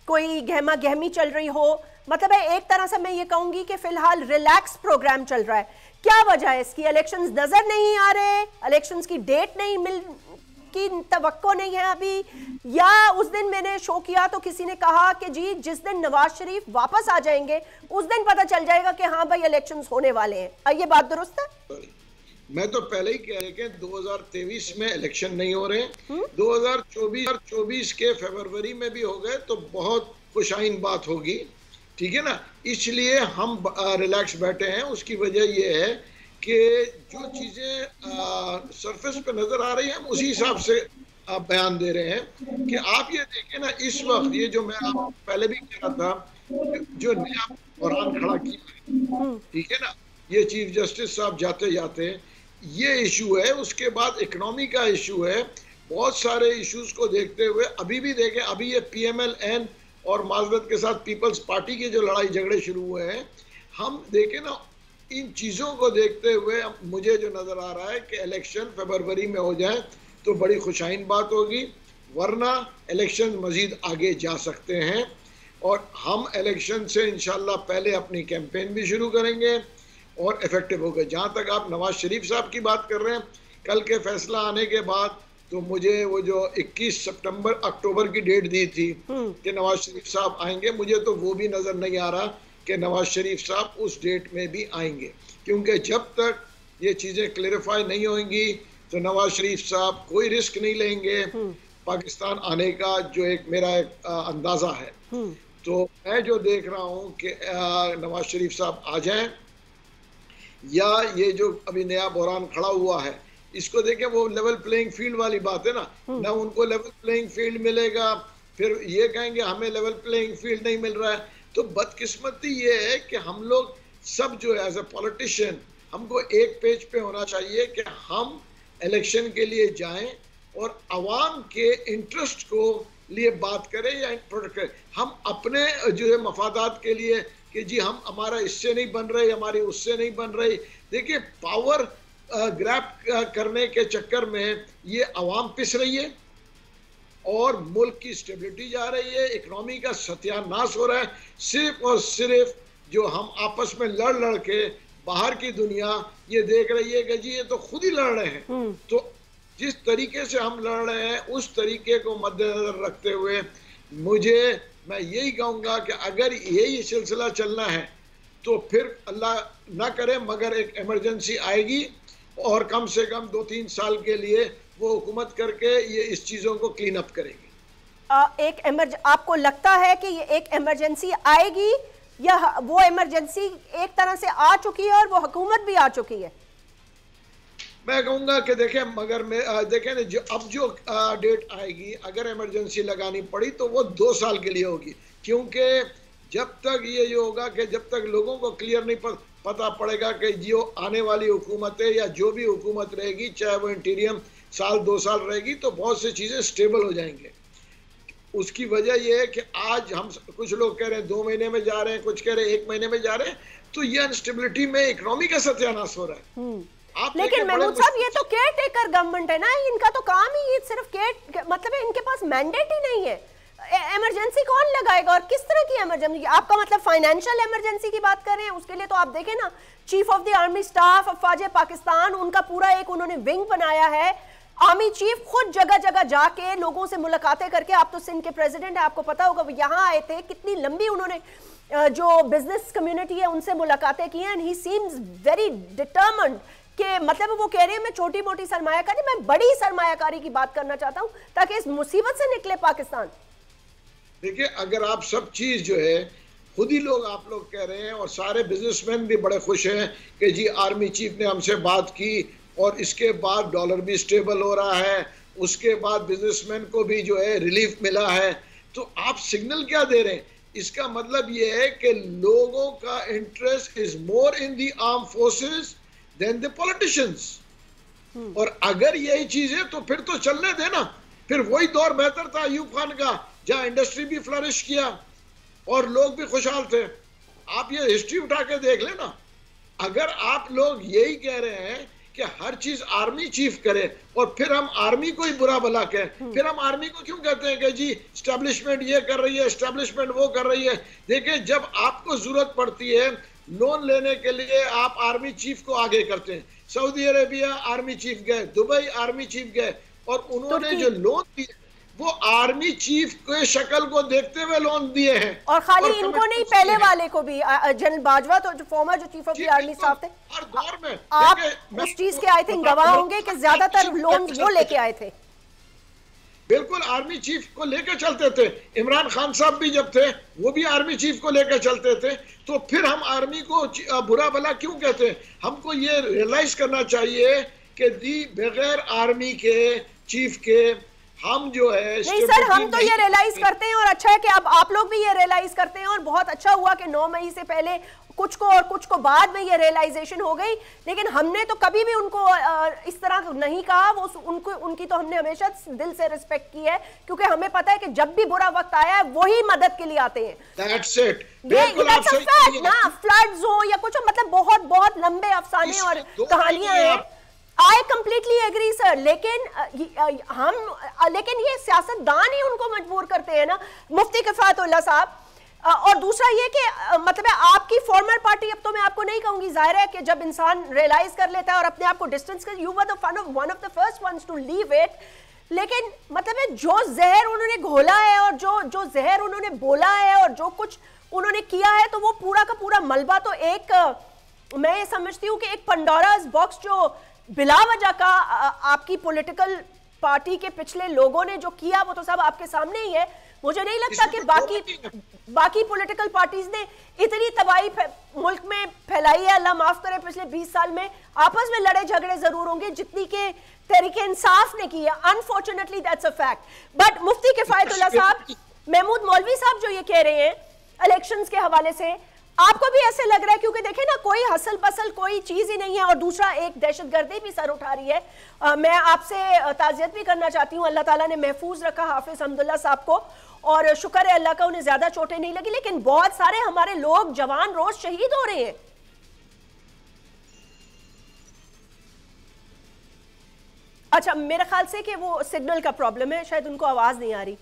कोई गहमा गहमी चल रही हो, मतलब है एक तरह से मैं ये कहूंगी कि फिलहाल रिलैक्स प्रोग्राम चल रहा है। क्या वजह है इसकी? इलेक्शंस नजर नहीं आ रहे, इलेक्शंस की डेट नहीं मिल की तवक्को नहीं है अभी, या उस दिन मैंने शो किया तो किसी ने कहा कि जी जिस दिन नवाज शरीफ वापस आ जाएंगे उस दिन पता चल जाएगा कि हाँ भाई इलेक्शंस होने वाले हैं। ये बात दुरुस्त है? मैं तो पहले ही कह रहे कि 2023 में इलेक्शन नहीं हो रहे, 2024 के फरवरी में भी हो गए तो बहुत खुशाइन बात होगी, ठीक है ना। इसलिए हम रिलैक्स बैठे हैं। उसकी वजह यह है कि जो चीजें सरफेस पे नजर आ रही है, हम उसी हिसाब से आप बयान दे रहे हैं। कि आप ये देखें ना, इस वक्त ये जो मैं आप पहले भी कह रहा था, जो नया बहरान खड़ा किया, ठीक है ना, ये चीफ जस्टिस साहब जाते जाते ये इशू है, उसके बाद इकोनॉमी का इशू है, बहुत सारे इश्यूज को देखते हुए अभी भी देखें, अभी ये PMLN और माजरत के साथ पीपल्स पार्टी के जो लड़ाई झगड़े शुरू हुए हैं, हम देखें ना, इन चीज़ों को देखते हुए मुझे जो नज़र आ रहा है कि इलेक्शन फरवरी में हो जाए तो बड़ी खुशाइन बात होगी, वरना इलेक्शन मज़ीद आगे जा सकते हैं। और हम इलेक्शन से इंशाल्लाह पहले अपनी कैंपेन भी शुरू करेंगे और इफेक्टिव होगा। जहाँ तक आप नवाज शरीफ साहब की बात कर रहे हैं, कल के फैसला आने के बाद तो मुझे वो जो 21 अक्टूबर की डेट दी थी कि नवाज शरीफ साहब आएंगे, मुझे तो वो भी नज़र नहीं आ रहा कि नवाज शरीफ साहब उस डेट में भी आएंगे, क्योंकि जब तक ये चीज़ें क्लेरिफाई नहीं होंगी तो नवाज शरीफ साहब कोई रिस्क नहीं लेंगे पाकिस्तान आने का, जो एक मेरा अंदाज़ा है। तो मैं जो देख रहा हूँ कि नवाज शरीफ साहब आ जाएं, या ये जो अभी नया बहरान खड़ा हुआ है इसको देखें, वो लेवल प्लेइंग फील्ड वाली बात है ना, ना उनको लेवल प्लेइंग फील्ड मिलेगा, फिर ये कहेंगे हमें लेवल प्लेइंग फील्ड नहीं मिल रहा है। तो बदकिस्मती ये है कि हम लोग सब जो है एज ए पॉलिटिशियन हमको एक पेज पे होना चाहिए कि हम इलेक्शन के लिए जाएं और आवाम के इंटरेस्ट को लिए बात करें या प्रोटेक्ट करें। हम अपने जो है मफादात के लिए कि जी हम हमारा इससे नहीं बन रही, हमारी उससे नहीं बन रही। देखिए पावर ग्रैब करने के चक्कर में ये आवाम पिस रही है और मुल्क की स्टेबिलिटी जा रही है, इकोनॉमी का सत्यानाश हो रहा है, सिर्फ और सिर्फ जो हम आपस में लड़ के बाहर की दुनिया ये देख रही है कि जी ये तो खुद ही लड़ रहे हैं। तो जिस तरीके से हम लड़ रहे हैं उस तरीके को मद्देनजर रखते हुए मैं यही कहूँगा कि अगर यही सिलसिला चलना है तो फिर अल्लाह ना करे मगर एक इमरजेंसी आएगी और कम से कम 2-3 साल के लिए वो हुकूमत करके ये इस चीज़ों को क्लीन अप करेगी। आपको लगता है कि ये एक इमरजेंसी आएगी या वो इमरजेंसी एक तरह से आ चुकी है और वो हुकूमत भी आ चुकी है? मैं कहूँगा कि देखें मगर देखें ना जो डेट आएगी अगर इमरजेंसी लगानी पड़ी तो वो 2 साल के लिए होगी, क्योंकि जब तक ये होगा कि जब तक लोगों को क्लियर नहीं पता पड़ेगा कि जो आने वाली हुकूमत है या जो भी हुकूमत रहेगी चाहे वो इंटीरियम 1-2 साल रहेगी तो बहुत सी चीज़ें स्टेबल हो जाएंगे। उसकी वजह यह है कि आज हम कुछ लोग कह रहे हैं 2 महीने में जा रहे हैं, कुछ कह रहे हैं 1 महीने में जा रहे हैं, तो ये अनस्टेबिलिटी में इकोनॉमी का सत्यानाश हो रहा है। लेकिन महमूद साहब ये तो केयर टेकर गवर्नमेंट है ना, इनका तो काम ही सिर्फ मतलब है, इनके पास मैंडेट ही नहीं है। इमरजेंसी कौन लगाएगा और किस तरह की इमरजेंसी? आपका मतलब फाइनेंशियल इमरजेंसी की बात कर रहे हैं? उसके लिए तो आप देखें ना, chief of the army staff अफवाज पाकिस्तान उनका पूरा एक उन्होंने विंग बनाया है। आर्मी चीफ खुद जगह जगह जाके लोगों से मुलाकातें करके, आप तो सिंध के प्रेसिडेंट है, आपको पता होगा वो यहाँ आए थे, कितनी लंबी उन्होंने जो बिजनेस कम्युनिटी है उनसे मुलाकातें की हैं। And he seems very determined कि मतलब वो कह रहे हैं मैं छोटी मोटी सरमायाकारी, मैं बड़ी सरमायाकारी की बात करना चाहता हूं ताकि इस मुसीबत से निकले पाकिस्तान। देखिए अगर आप सब चीज जो है खुद ही लोग आप लोग कह रहे हैं और सारे बिजनेसमैन भी बड़े खुश हैं कि जी आर्मी चीफ ने हमसे बात की और इसके बाद डॉलर भी स्टेबल हो रहा है, उसके बाद बिजनेसमैन को भी जो है रिलीफ मिला है, तो आप सिग्नल क्या दे रहे हैं? इसका मतलब ये है कि लोगों का interest is more in the arm forces than the politicians. और अगर यही चीज है तो फिर तो चलने देना, फिर वही दौर बेहतर था अयूब खान का जहां इंडस्ट्री भी फ्लरिश किया और लोग भी खुशहाल थे। आप ये हिस्ट्री उठा के देख लेना। अगर आप लोग यही कह रहे हैं कि हर चीज आर्मी चीफ करे और फिर हम आर्मी को ही बुरा भला कहें, फिर हम आर्मी को क्यों कहते हैं कि जी एस्टेब्लिशमेंट ये कर रही है, एस्टेब्लिशमेंट वो कर रही है? देखिए जब आपको जरूरत पड़ती है लोन लेने के लिए आप आर्मी चीफ को आगे करते हैं। सऊदी अरेबिया आर्मी चीफ गए, दुबई आर्मी चीफ गए और उन्होंने जो लोन दिए वो आर्मी चीफ के शक्ल को देखते हुए लोन दिए हैं। और खाली इनको नहीं, पहले वाले को भी, जनरल बाजवा तो जो फॉर्मर जो chief of the army staff थे, हर दौर में आप उस चीज के आई थिंक गवाह होंगे कि ज्यादातर लोन वो लेके आए थे। बिल्कुल आर्मी चीफ को लेकर चलते थे। इमरान खान साहब भी जब थे वो भी आर्मी चीफ को लेकर चलते थे। तो फिर हम आर्मी को बुरा भला क्यों कहते हैं? हमको ये रियलाइज करना चाहिए कि बगैर आर्मी के चीफ के हम जो है नहीं सर, हम तो ये रियलाइज करते हैं और अच्छा है कि अब आप लोग भी ये रियलाइज करते हैं और बहुत अच्छा हुआ कि 9 मई से पहले कुछ को और कुछ को बाद में ये रियलाइजेशन हो गई। लेकिन हमने तो कभी भी उनको इस तरह नहीं कहा, वो उनकी तो हमने हमेशा दिल से रिस्पेक्ट की है, क्योंकि हमें पता है कि जब भी बुरा वक्त आया है वही मदद के लिए आते हैं। That's it. बिल्कुल फ्लड्स हो या कुछ, मतलब बहुत बहुत लंबे अफसाने और कहानियां हैं। I completely agree सर, लेकिन ये सियासतदान ही उनको मजबूर करते हैं ना, मुफ्ती किफायतुल्लाह साहब। और दूसरा ये कि मतलब आपकी फॉर्मर पार्टी, अब तो मैं आपको नहीं कहूंगी, जाहिर है कि जब इंसान रियलाइज कर लेता है और अपने आप को डिस्टेंस कर, you were one of the first ones to leave it. लेकिन मतलब जो जहर उन्होंने घोला है और जो जहर उन्होंने बोला है और जो कुछ उन्होंने किया है, तो वो पूरा का पूरा मलबा तो एक, मैं ये समझती हूँ कि एक पंडोरास बॉक्स जो बिला वजह का आपकी पॉलिटिकल पार्टी के पिछले लोगों ने जो किया वो तो सब आपके सामने ही है। मुझे नहीं लगता कि बाकी बाकी पॉलिटिकल पार्टीज ने इतनी तबाही मुल्क में फैलाई है, अल्लाह माफ करे, पिछले 20 साल में आपस में लड़े झगड़े जरूर होंगे जितनी के तहरीके इंसाफ ने की है। Unfortunately that's a fact. But Mufti Kifayatullah साहब, महमूद मौलवी साहब जो ये कह रहे हैं इलेक्शंस के हवाले से, आपको भी ऐसे लग रहा है? क्योंकि देखें ना, कोई हसल पसल कोई चीज ही नहीं है, और दूसरा एक दहशतगर्दी भी सर उठा रही है। मैं आपसे ताज़ियत भी करना चाहती हूँ, अल्लाह ताला ने महफूज रखा हाफिज हमदुल्ला साहब को, और शुक्र है अल्लाह का उन्हें ज्यादा चोटें नहीं लगी, लेकिन बहुत सारे हमारे लोग जवान रोज शहीद हो रहे हैं। अच्छा, मेरे ख्याल से कि वो सिग्नल का प्रॉब्लम है, शायद उनको आवाज नहीं आ रही।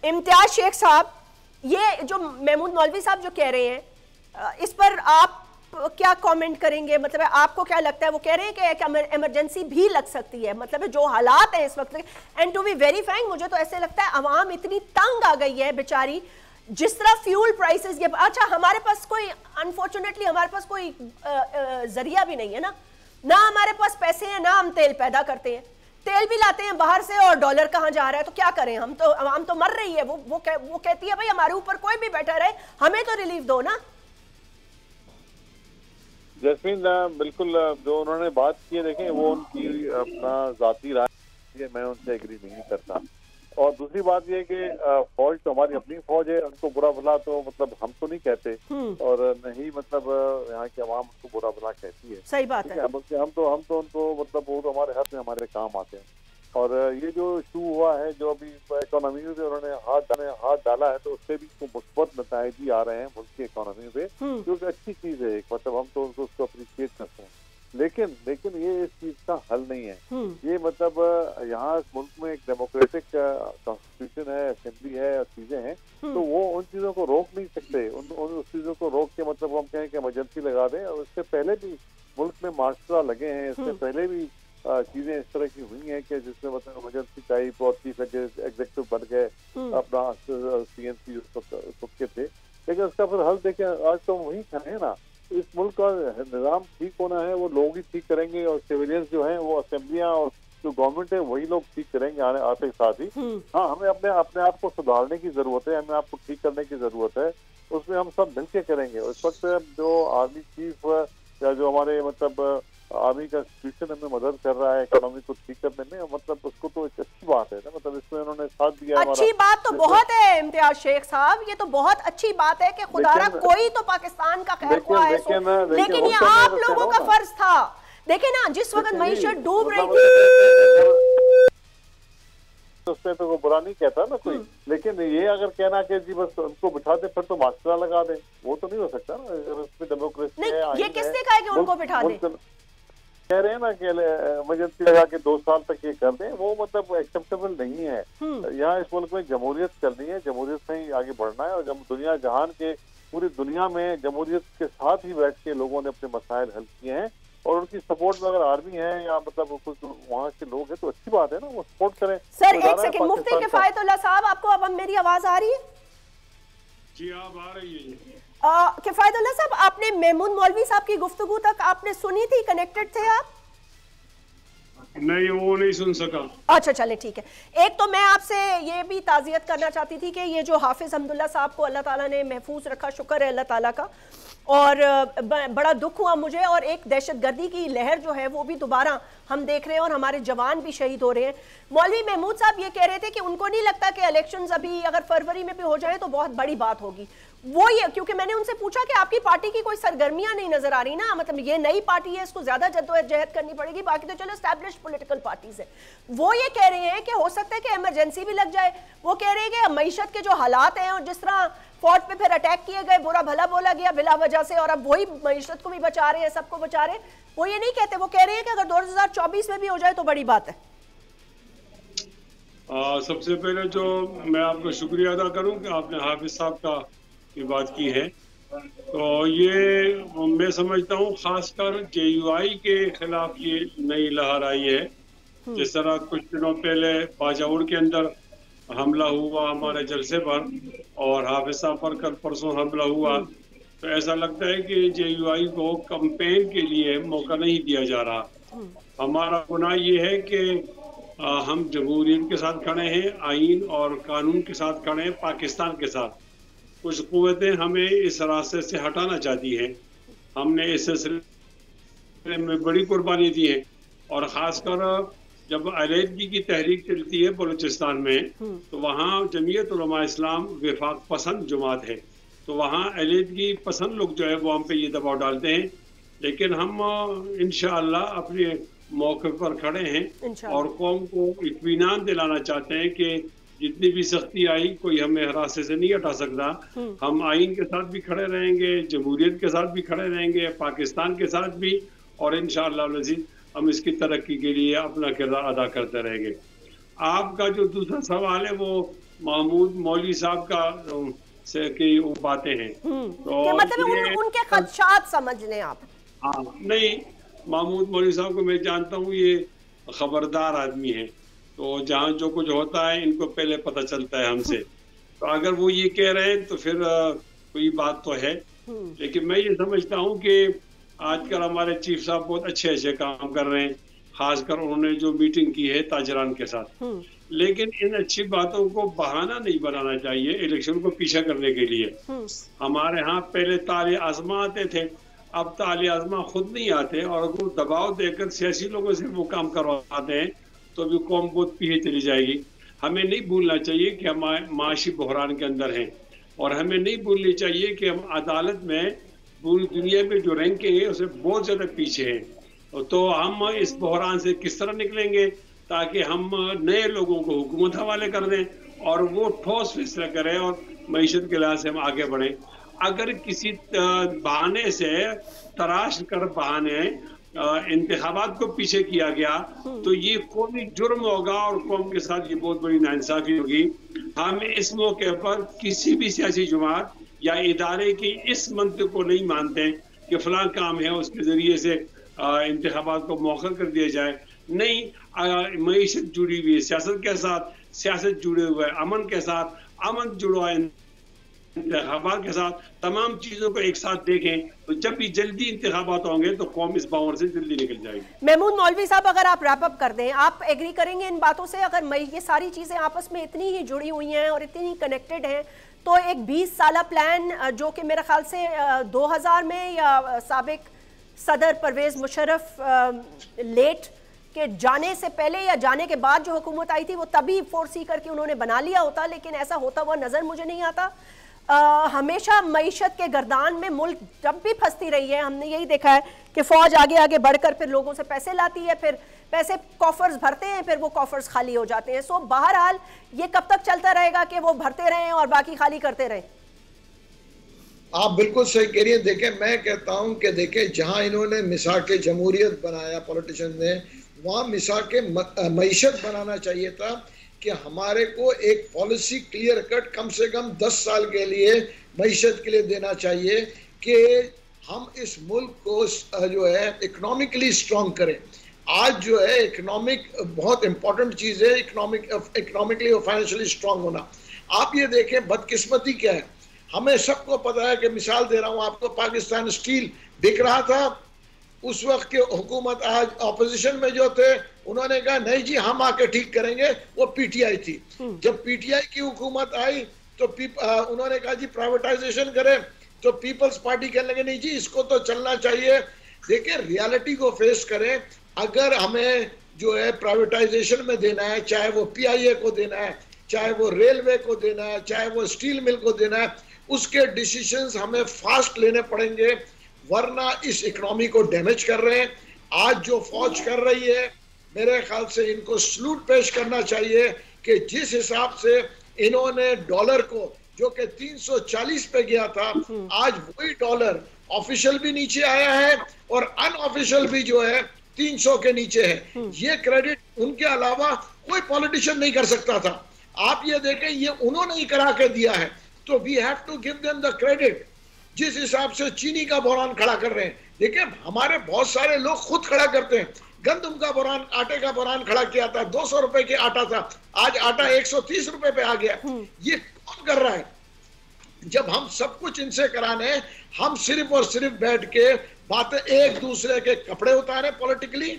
इम्तियाज शेख साहब, ये जो महमूद मौलवी साहब जो कह रहे हैं, इस पर आप क्या कमेंट करेंगे? मतलब आपको क्या लगता है? वो कह रहे हैं कि इमरजेंसी भी लग सकती है, मतलब जो हालात है इस वक्त। And to be very frank, मुझे तो ऐसे लगता है अवाम इतनी तंग आ गई है बेचारी, जिस तरह फ्यूल प्राइसेस ये, अच्छा हमारे पास कोई, अनफॉर्चुनेटली हमारे पास कोई जरिया भी नहीं है ना हमारे पास पैसे हैं, ना हम तेल पैदा करते हैं, तेल भी लाते हैं बाहर से, और डॉलर कहाँ जा रहा है, तो क्या करें हम? तो आवाम तो मर रही है। वो कहती है भाई हमारे ऊपर कोई भी बैठा रहे, हमें तो रिलीफ दो ना। जैस्मीन, बिल्कुल जो उन्होंने बात की है, देखें वो उनकी अपना जाती राय है, मैं उनसे एग्री नहीं करता। और दूसरी बात ये है कि फौज तो हमारी अपनी फौज है, उनको बुरा भला तो मतलब हम तो नहीं कहते, और नहीं मतलब यहाँ की आवाम उनको बुरा भला कहती है। सही बात है। बल्कि हम तो उनको मतलब वो तो हमारे हाथ में हमारे काम आते हैं। और ये जो इशू हुआ है, जो अभी इकोनॉमी में उन्होंने हाथ डाला है, तो उससे भी मुस्बत नताइज भी आ रहे हैं मुल्क की इकोनॉमी पे, जो कि अच्छी चीज है। मतलब हम तो उसको अप्रिशिएट करते हैं, लेकिन ये इस चीज का हल नहीं है। ये मतलब यहाँ मुल्क में एक डेमोक्रेटिक कॉन्स्टिट्यूशन है, असेंबली है, चीजें हैं, तो वो उन चीजों को रोक नहीं सकते। उन चीजों को रोक के मतलब हम कहें कि इमरजेंसी लगा दें। और इससे पहले भी मुल्क में मार्शल लगे हैं, इससे पहले भी चीजें इस तरह की हुई हैं कि जिसमें मतलब इमरजेंसी टाइप और चीफ एग्जीक्यूटिव बन गए, अपना CNC उसके थे। लेकिन उसका फिर हल देखें, आज तो वही खड़े हैं ना। इस मुल्क का निज़ाम ठीक होना है, वो लोग ही ठीक करेंगे, और सिविलियंस जो हैं वो असेंबलियां और जो गवर्नमेंट है वही लोग ठीक करेंगे आते के साथ ही। हाँ, हमें अपने आप को सुधारने की जरूरत है, हमें आपको ठीक करने की जरूरत है, उसमें हम सब मिलकर करेंगे। उस वक्त जो आर्मी चीफ या जो हमारे मतलब आर्मी का इंस्टीट्यूशन हमें मदद कर रहा है इकोनॉमी को ठीक करने में, मतलब उसको तो एक अच्छी बात है ना, मतलब इसमें उन्होंने साथ दिया। अच्छी बात तो बहुत है इम्तियाज शेख साहब, ये तो बहुत अच्छी बात है कि खुदारा कोई तो पाकिस्तान का खैर हुआ है, लेकिन ये आप लोगों का फर्ज था। देखे ना, जिस वक्त मईशत डूब रही थी, उससे तो वो बुरा नहीं कहता ना कोई, लेकिन ये अगर कहना कि जी बस उनको बिठा दे फिर तो मास्टरा लगा दे, वो तो नहीं हो सकता ना। इसमें डेमोक्रेसी है, ये किसने कहा कि उनको बिठा दे? कह रहे हैं ना कि इमरजेंसी लगा के 2 साल तक ये कर दें, वो मतलब एक्सेप्टेबल नहीं है। यहाँ इस मुल्क में जमहूरियत चलनी है, जमहूरियत से ही आगे बढ़ना है, और जब दुनिया जहान के पूरी दुनिया में जमहूरियत के साथ ही बैठ के लोगों ने अपने मसाइल हल किए हैं, और उनकी सपोर्ट में अगर आर्मी है या मतलब कुछ वहाँ के लोग हैं तो अच्छी बात है ना, वो सपोर्ट करें। सर एक सेकंड, मुफ्ती किफायतुल्लाह साहब, आपको अब मेरी आवाज आ रही है? जी आप आ रही है। किफायतुल्लाह साहब, आपने महमूद मौलवी साहब की गुफ्तगू तक आपने सुनी थी? कनेक्टेड थे आप? नहीं, वो नहीं सुन सका। अच्छा चले ठीक है। एक तो मैं आपसे ये भी ताज़ियत करना चाहती थी कि ये जो हाफिज हमदुल्ला साहब को अल्लाह ताला ने महफूज रखा, शुक्र है अल्लाह ताला का, और बड़ा दुख हुआ मुझे। और एक दहशतगर्दी की लहर जो है वो भी दोबारा हम देख रहे हैं, और हमारे जवान भी शहीद हो रहे हैं। मौलवी महमूद साहब ये कह रहे थे कि उनको नहीं लगता कि इलेक्शंस अभी अगर फरवरी में भी हो जाए तो बहुत बड़ी बात होगी। वो ये, क्योंकि मैंने उनसे पूछा कि आपकी पार्टी की कोई सरगर्मियां नहीं नजर आ रही ना, मतलब ये नई पार्टी है, इसको ज्यादा जद्दोजहद करनी पड़ेगी, बाकी तो चलो एस्टैब्लिश पॉलिटिकल पार्टीज है। वो ये कह रहे हैं कि हो सकता है कि इमरजेंसी भी लग जाए। वो कह रहे हैं कि मईशत के जो हालात हैं, और जिस तरह फोर्ट पे फिर अटैक किए गए, बुरा भला बोला गया बिला वजह से, और अब वही मईशत को भी बचा रहे हैं, सबको बचा रहे हैं, वो ये नहीं कहते। वो कह रहे हैं कि अगर 2024 में भी हो जाए तो बड़ी बात है। सबसे पहले जो मैं आपका शुक्रिया अदा करूं कि आपने हाफिज साहब का ये बात की है। तो ये मैं समझता हूँ खासकर JUI के खिलाफ ये नई लहर आई है। जिस तरह कुछ दिनों पहले बाजाउर के अंदर हमला हुआ हमारे जलसे पर, और हाफिज साहब पर कल परसों हमला हुआ, तो ऐसा लगता है कि JUI को कैंपेन के लिए मौका नहीं दिया जा रहा। हमारा गुनाह ये है कि हम जमहूरियत के साथ खड़े हैं, आइन और कानून के साथ खड़े हैं, पाकिस्तान के साथ। कुछ क़ुव्वतें हमें इस रास्ते से हटाना चाहती हैं। हमने इस सिलसिले में बड़ी कुर्बानी दी है, और ख़ासकर जब अलहदगी की तहरीक चलती है बलूचिस्तान में, तो वहाँ जमीयत उलमा इस्लाम विफाक पसंद जमात है, तो वहाँ अलहदगी पसंद लोग जो है वो हम पे ये दबाव डालते हैं। लेकिन हम इंशाअल्लाह अपने मौके पर खड़े हैं और कौम को इत्मीनान दिलाना चाहते हैं कि जितनी भी सख्ती आई कोई हमें रास्ते से नहीं हटा सकता। हम आइन के साथ भी खड़े रहेंगे, जमहूरियत के साथ भी खड़े रहेंगे, पाकिस्तान के साथ भी, और इंशाअल्लाह अज़ीज़ हम इसकी तरक्की के लिए अपना किरदार अदा करते रहेंगे। आपका जो दूसरा सवाल है वो महमूद मौलवी साहब का से की वो बातें हैं, तो मतलब उनके खदशात समझ लें आप। हाँ, नहीं, महमूद मौलवी साहब को मैं जानता हूँ, ये खबरदार आदमी है, तो जहाँ जो कुछ होता है इनको पहले पता चलता है हमसे। तो अगर वो ये कह रहे हैं तो फिर कोई बात तो है। लेकिन मैं ये समझता हूँ कि आजकल हमारे चीफ साहब बहुत अच्छे काम कर रहे हैं, खासकर उन्होंने जो मीटिंग की है ताजरान के साथ। लेकिन इन अच्छी बातों को बहाना नहीं बनाना चाहिए इलेक्शन को पीछे करने के लिए। हमारे यहाँ पहले ताले आजमा आते थे, अब ताले आजमा खुद नहीं आते, और अगर दबाव देकर सियासी लोगों से वो काम करवाते हैं तो भी कौम बहुत पीछे चली जाएगी। हमें नहीं भूलना चाहिए कि हम माशी बहरान के अंदर हैं, और हमें नहीं भूलनी चाहिए कि हम अदालत में पूरी दुनिया में जो रैंकिंग है उससे बहुत ज़्यादा पीछे हैं। तो हम इस बहरान से किस तरह निकलेंगे ताकि हम नए लोगों को हुकूमत हवाले कर दें और वो ठोस फैसला करें और मईशत के लिहाज से हम आगे बढ़ें। अगर किसी बहाने से तराश कर बहाने इंतखाबात को पीछे किया गया तो ये कौमी जुर्म होगा और कौम के साथ ये बहुत बड़ी नाइंसाफी होगी। हम इस मौके पर किसी भी सियासी जमात या इदारे की इस मंतक को नहीं मानते कि फलां काम है उसके ज़रिए से इंतखाबात को मौखर कर दिया जाए। नहीं, मईशत जुड़ी हुई है सियासत के साथ, सियासत जुड़े हुए अमन के साथ, अमन जुड़ा है इंतखाबात के साथ। तमाम चीज़ों को एक साथ देखें तो जब भी जल्दी इंतखाबात होंगे तो कौम इस बावर से जल्दी निकल जाएगी। महमूद मौलवी साहब, अगर आप रैप अप कर दें, आप एग्री करेंगे इन बातों से? अगर ये सारी चीज़ें आपस में इतनी ही जुड़ी हुई हैं और इतनी कनेक्टेड हैं तो एक 20 साला प्लान जो कि मेरे ख्याल से 2000 में या साबिक सदर परवेज़ मुशर्रफ लेट के जाने से पहले या जाने के बाद जो हुकूमत आई थी वो तभी फोर्सी करके उन्होंने बना लिया होता, लेकिन ऐसा होता हुआ नज़र मुझे नहीं आता। हमेशा मईशत के गर्दान में मुल्क जब भी फंसती रही है, हमने यही देखा है कि फ़ौज आगे आगे बढ़कर फिर लोगों से पैसे लाती है, फिर पैसे कॉफर्स भरते हैं, फिर वो कॉफर्स खाली हो जाते हैं। सो बहरहाल ये कब तक चलता रहेगा कि वो भरते रहें और बाकी खाली करते रहें? आप बिल्कुल सही कह रही है। देखें, मैं कहता हूं कि देखें जहां इन्होंने मिसाक जमहूरियत बनाया पॉलिटिशियन ने, वहां मिसाक मईशत बनाना चाहिए था कि हमारे को एक पॉलिसी क्लियर कट कम से कम 10 साल के लिए मईशत के लिए देना चाहिए कि हम इस मुल्क को जो है इकोनॉमिकली स्ट्रॉन्ग करें। आज जो है इकोनॉमिक बहुत इंपॉर्टेंट चीज़ है, इकोनॉमिकली और फाइनेंशियली स्ट्रॉन्ग होना। आप ये देखें बदकिस्मती क्या है, हमें सबको पता है कि मिसाल दे रहा हूँ आपको, पाकिस्तान स्टील बिक रहा था, उस वक्त के हुकूमत आज ऑपोजिशन में जो थे उन्होंने कहा नहीं जी हम आके ठीक करेंगे, वो पीटीआई थी। जब पीटीआई की हुकूमत आई तो उन्होंने कहा जी प्राइवेटाइजेशन करें, तो पीपल्स पार्टी कहने लगे नहीं जी इसको तो चलना चाहिए। देखिए रियलिटी को फेस करें, अगर हमें जो है प्राइवेटाइजेशन में देना है, चाहे वो पीआईए को देना है, चाहे वो रेलवे को देना है, चाहे वो स्टील मिल को देना है, उसके डिसीजंस हमें फास्ट लेने पड़ेंगे, वरना इस इकोनॉमी को डैमेज कर रहे हैं। आज जो फौज कर रही है मेरे ख्याल से इनको सलूट पेश करना चाहिए कि जिस हिसाब से इन्होंने डॉलर को जो कि 340 पे गया था, आज वही डॉलर ऑफिशियल भी नीचे आया है और अनऑफिशियल भी जो है 300 के नीचे है। ये क्रेडिट उनके अलावा कोई पॉलिटिशियन नहीं कर सकता था। आप ये देखें ये उन्होंने ही करा के दिया है, तो we have to give them the credit. जिस हिसाब से चीनी का बहरान खड़ा कर रहे हैं, देखिए हमारे बहुत सारे लोग खुद खड़ा करते हैं। गंदम का बहरान, आटे का बहरान खड़ा किया था, 200 रुपए के आटा था, आज आटा 130 रुपए पे आ गया। ये कौन कर रहा है? जब हम सब कुछ इनसे कराने, हम सिर्फ और सिर्फ बैठ के बातें एक दूसरे के कपड़े उतारें, पॉलिटिकली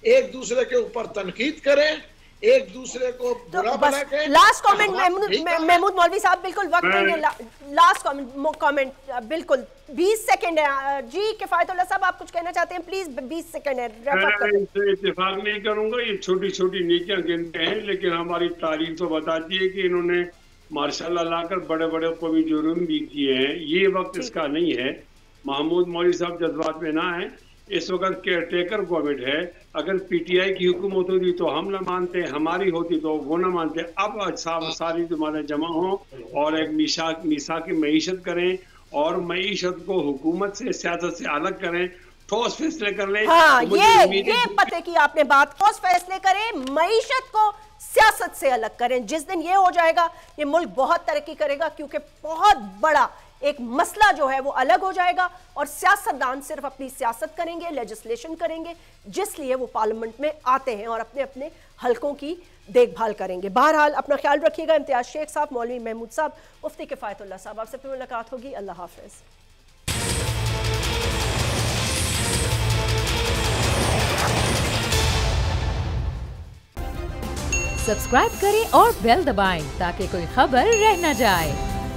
एक दूसरे के ऊपर तनकीद करें, एक दूसरे को बुरा बना के। लास्ट कमेंट महमूद मौलवी साहब, बिल्कुल वक्त नहीं है, लास्ट कमेंट बिल्कुल 20 सेकंड है जी। किफायतुल्लाह साहब आप कुछ कहना चाहते हैं प्लीज, 20 सेकंड है। मैं इत्तेफाक नहीं करूंगा, ये छोटी छोटी नेकियां गिनते हैं, लेकिन हमारी तारीख तो बताती है कि इन्होंने मार्शाल्लाह लाकर बड़े बड़े कौमी जुर्म भी किए हैं। ये वक्त इसका नहीं है। महमूद मौलवी साहब जज्बात में ना है, इस वक्त केयरटेकर गवर्नमेंट है। अगर पीटीआई की हुकूमत होती तो हम न मानते, हमारी होती तो वो न मानते। अब सारी जमाने जमा हों और एक निशा की मईशत करें और मईशत को हुकूमत से, सियासत से अलग करें, ठोस फैसले कर लें। हाँ, तो ये पते की आपने बात, ठोस फैसले करें, मईशत को सियासत से अलग करें। जिस दिन ये हो जाएगा ये मुल्क बहुत तरक्की करेगा, क्योंकि बहुत बड़ा एक मसला जो है वो अलग हो जाएगा और सियासतदान सिर्फ अपनी सियासत करेंगे, लेजिस्लेशन करेंगे, जिसलिए वो पार्लियामेंट में आते हैं और अपने अपने हलकों की देखभाल करेंगे। बहरहाल अपना ख्याल रखिएगा। इम्तियाज शेख साहब, मौलवी महमूद साहब, मुफ्ती किफायतुल्लाह साहब, आपसे फिर मुलाकात होगी। अल्लाह हाफिज। सब्सक्राइब करें और बेल दबाएं ताकि कोई खबर रह न जाए।